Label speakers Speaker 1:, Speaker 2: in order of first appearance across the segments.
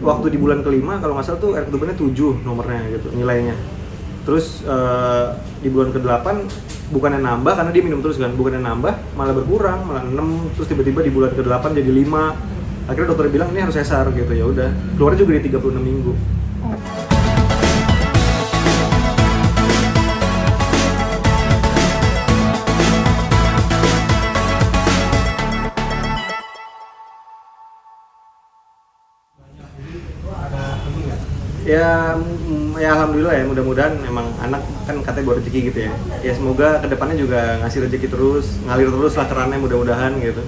Speaker 1: waktu di bulan kelima kalau nggak salah tuh air ketubannya 7 nomornya gitu nilainya. Terus di bulan ke-8 bukannya nambah karena dia minum terus kan, bukannya nambah malah berkurang, malah 6, terus tiba-tiba di bulan ke-8 jadi 5. Akhirnya dokter bilang ini harus sesar gitu, ya udah. Keluarnya juga di 36 minggu. Ya alhamdulillah ya, mudah-mudahan emang anak kan katanya bawa rezeki gitu ya. Ya semoga kedepannya juga ngasih rezeki terus, ngalir terus lah kerannya mudah-mudahan gitu.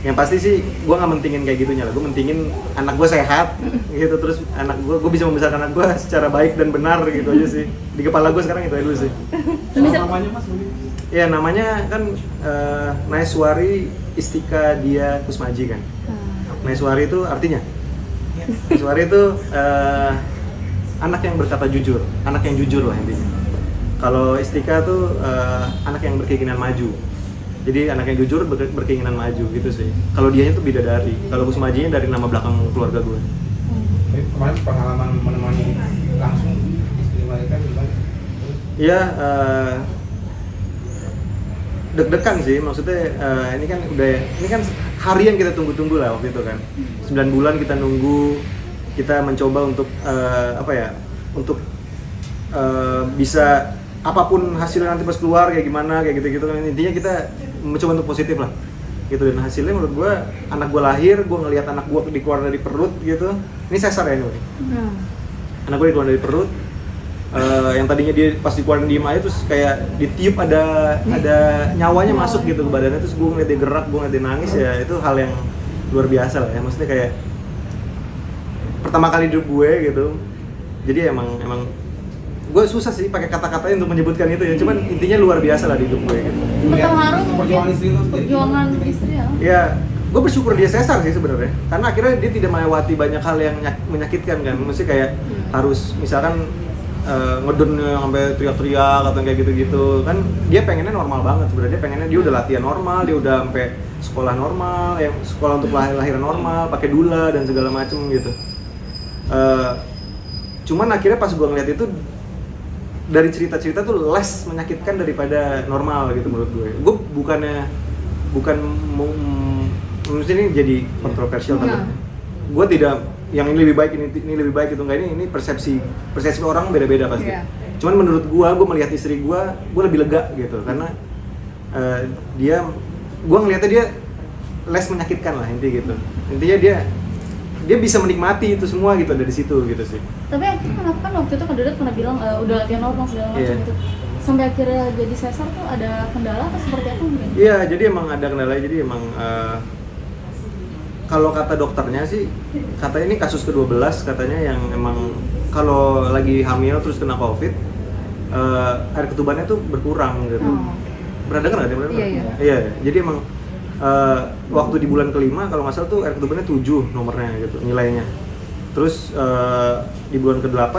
Speaker 1: Yang pasti sih gue nggak mentingin kayak gitunya lah, gue mentingin anak gue sehat gitu, terus anak gue bisa membesarkan anak gue secara baik dan benar gitu aja sih. Di kepala gue sekarang itu aja dulu sih.
Speaker 2: Namanya Mas?
Speaker 1: Ya namanya kan Naiswari Istika Dia Kusmaji kan. Naiswari itu artinya? Naiswari itu anak yang berkata jujur, anak yang jujur lah intinya. Kalau Istika tuh anak yang berkeinginan maju. Jadi anak yang jujur berkeinginan maju gitu sih. Kalau dianya tuh bidadari. Kalau Kusmajinya dari nama belakang keluarga gue.
Speaker 2: Kemarin pengalaman menemani langsung istri mereka gimana?
Speaker 1: Iya, deg-degan sih. Maksudnya ini kan hari yang kita tunggu-tunggu lah waktu itu kan. 9 bulan kita nunggu, kita mencoba untuk untuk bisa apapun hasilnya nanti pas keluar kayak gimana kayak gitu-gitu kan, intinya kita mencoba untuk positif lah gitu. Dan hasilnya menurut gue, anak gue lahir, gue ngelihat anak gue dikeluar dari perut gitu. Ini sesar ya ini. Anak gue dikeluar dari perut, yang tadinya dia pas dikeluarin diem aja terus kayak ditiup ada nyawanya masuk gitu ke badannya, terus gue ngeliat dia gerak, gue ngeliat dia nangis, ya itu hal yang luar biasa lah ya. Maksudnya kayak pertama kali hidup gue gitu. Jadi emang gue susah sih pakai kata-katanya untuk menyebutkan itu ya, cuman intinya luar biasa lah di hidup gue gitu.
Speaker 3: Terharu
Speaker 2: perjuangan istri lo sendiri.
Speaker 3: perjuangan istri ya.
Speaker 1: Ya, gue bersyukur dia sesar sih sebenarnya, karena akhirnya dia tidak melewati banyak hal yang menyakitkan kan. Mesti kayak harus misalkan ngedon sampai teriak-teriak atau kayak gitu-gitu kan. Dia pengennya normal banget sebenarnya, dia pengennya dia udah latihan normal, dia udah sampai sekolah normal, sekolah untuk lahiran normal, pakai dula dan segala macem gitu. Cuman akhirnya pas gue ngeliat itu, dari cerita-cerita tuh less menyakitkan daripada normal gitu menurut gue. Gue bukan menurut ini jadi kontroversial kan. Gue tidak yang ini lebih baik, ini lebih baik gitu, enggak, ini persepsi orang beda-beda pasti. Cuman menurut gue melihat istri gue lebih lega gitu karena gue ngelihatnya dia less menyakitkan lah intinya gitu. Intinya dia bisa menikmati itu semua gitu dari situ gitu sih.
Speaker 3: Tapi akhirnya kenapa kan waktu itu kan Dodet pernah bilang udah latihan normal segala macam gitu. Sampai akhirnya jadi sesar tuh ada kendala atau seperti apa mungkin?
Speaker 1: Iya, jadi emang ada kendala. Jadi emang kalau kata dokternya sih, katanya ini kasus ke-12 katanya, yang emang kalau lagi hamil terus kena COVID, air ketubannya tuh berkurang gitu. Pernah dengar nggak? Iya. Jadi emang waktu di bulan kelima kalau nggak salah tuh air ketubannya 7 nomornya gitu nilainya. Terus di bulan ke-8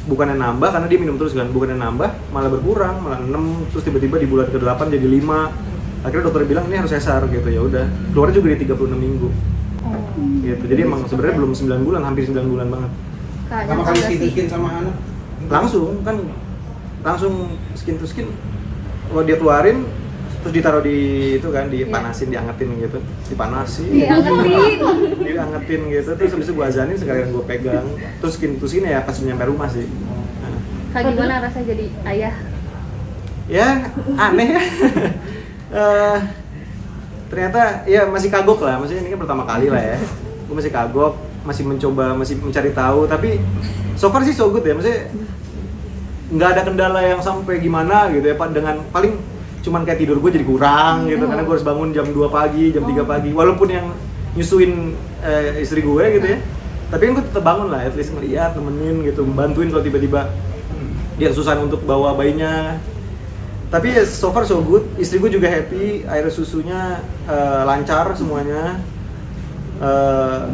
Speaker 1: bukannya nambah karena dia minum terus kan, bukannya nambah malah berkurang, malah 6, terus tiba-tiba di bulan ke-8 jadi 5. Akhirnya dokter bilang ini harus sesar gitu, ya udah. Keluarnya juga di 36 minggu. Gitu. Jadi emang sebenarnya belum 9 bulan, hampir 9 bulan banget.
Speaker 2: Pertama kali skin sama anak?
Speaker 1: Langsung skin to skin. Kalau dia keluarin terus ditaruh di itu kan, dipanasin, diangetin gitu, diangetin gitu, terus habis itu gue azanin, sekalian gue pegang, terus skin to skin ya pas nyampe rumah sih.
Speaker 3: Kayak gimana rasanya jadi ayah?
Speaker 1: Ya aneh ya. Ternyata ya masih kagok lah, maksudnya ini kan pertama kali lah ya, gue masih kagok, masih mencoba, masih mencari tahu, tapi so far sih so good ya, maksudnya nggak ada kendala yang sampai gimana gitu ya, dengan paling cuman kayak tidur gue jadi kurang gitu, karena gue harus bangun jam 2 pagi, jam 3 pagi, walaupun yang nyusuin istri gue gitu ya, tapi kan gue tetap bangun lah, at least ngeliat, nemenin gitu, bantuin kalau tiba-tiba dia kesusahan untuk bawa bayinya. Tapi ya so far so good, istri gue juga happy, air susunya lancar semuanya,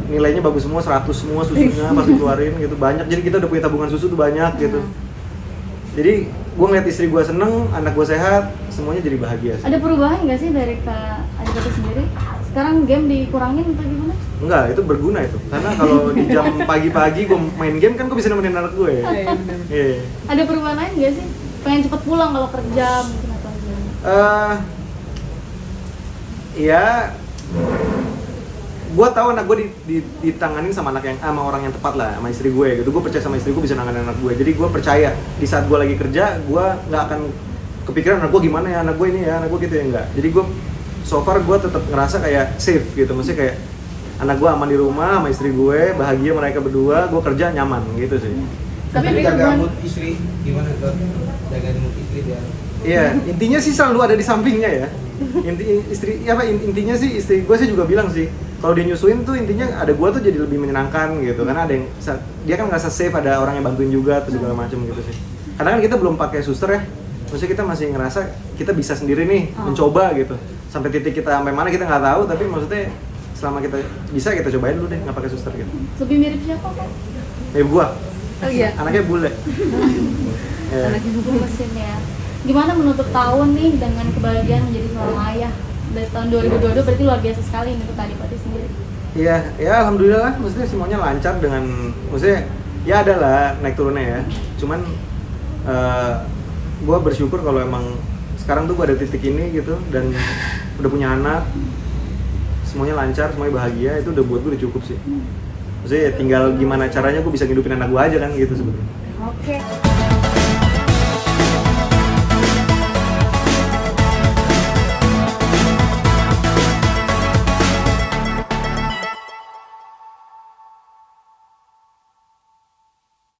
Speaker 1: nilainya bagus semua, 100 semua susunya pas dikeluarin gitu, banyak, jadi kita udah punya tabungan susu tuh banyak gitu. Jadi gue ngeliat istri gue seneng, anak gue sehat, semuanya jadi bahagia sih.
Speaker 3: Ada perubahan nggak sih dari Kak Adipati sendiri? Sekarang game dikurangin atau gimana?
Speaker 1: Enggak, itu berguna itu. Karena kalau di jam pagi-pagi gue main game kan gue bisa nemenin anak gue. Iya.
Speaker 3: Ada perubahan lain nggak sih? Pengen cepet pulang kalau kerja mungkin atau gimana?
Speaker 1: Ya, gue tahu anak gue ditanganin sama orang yang tepat lah, sama istri gue gitu. Gue percaya sama istri gue bisa nanganin anak gue. Jadi gue percaya di saat gue lagi kerja, gue nggak akan kepikiran anak gue gimana ya, anak gue ini ya, anak gue gitu ya enggak. Jadi gue so far gue tetap ngerasa kayak safe gitu, maksudnya kayak anak gue aman di rumah sama istri gue, bahagia mereka berdua, gue kerja nyaman gitu sih.
Speaker 3: Tapi
Speaker 2: jaga mood istri gimana tuh? Jaga mood istri biar.
Speaker 1: Iya, intinya sih selalu ada di sampingnya ya. Intinya sih istri gue sih juga bilang sih, kalau dia nyusuin tuh intinya ada gue tuh jadi lebih menyenangkan gitu, karena ada yang dia kan ngerasa safe, ada orang yang bantuin juga atau segala macam gitu sih. Karena kan kita belum pakai suster ya, maksudnya kita masih ngerasa kita bisa sendiri nih mencoba gitu. Sampai titik kita sampai mana kita nggak tahu, tapi maksudnya selama kita bisa, kita cobain dulu deh nggak pakai suster gitu.
Speaker 3: Lebih mirip siapa kok?
Speaker 1: Gua.
Speaker 3: Oh iya.
Speaker 1: Anaknya bule. Ya.
Speaker 3: Anaknya mesin ya. Gimana menutup tahun nih dengan kebahagiaan menjadi seorang ayah? Dari tahun 2022 berarti luar biasa sekali nih untuk Tadi Pati sendiri.
Speaker 1: Iya, ya alhamdulillah, maksudnya semuanya lancar dengan, maksudnya ya ada lah naik turunnya ya. Cuman gue bersyukur kalau emang sekarang tuh gue ada titik ini gitu dan udah punya anak, semuanya lancar, semuanya bahagia, itu udah buat gue udah cukup sih. Maksudnya tinggal gimana caranya gue bisa ngidupin anak gue aja kan gitu sebenarnya.
Speaker 3: Oke.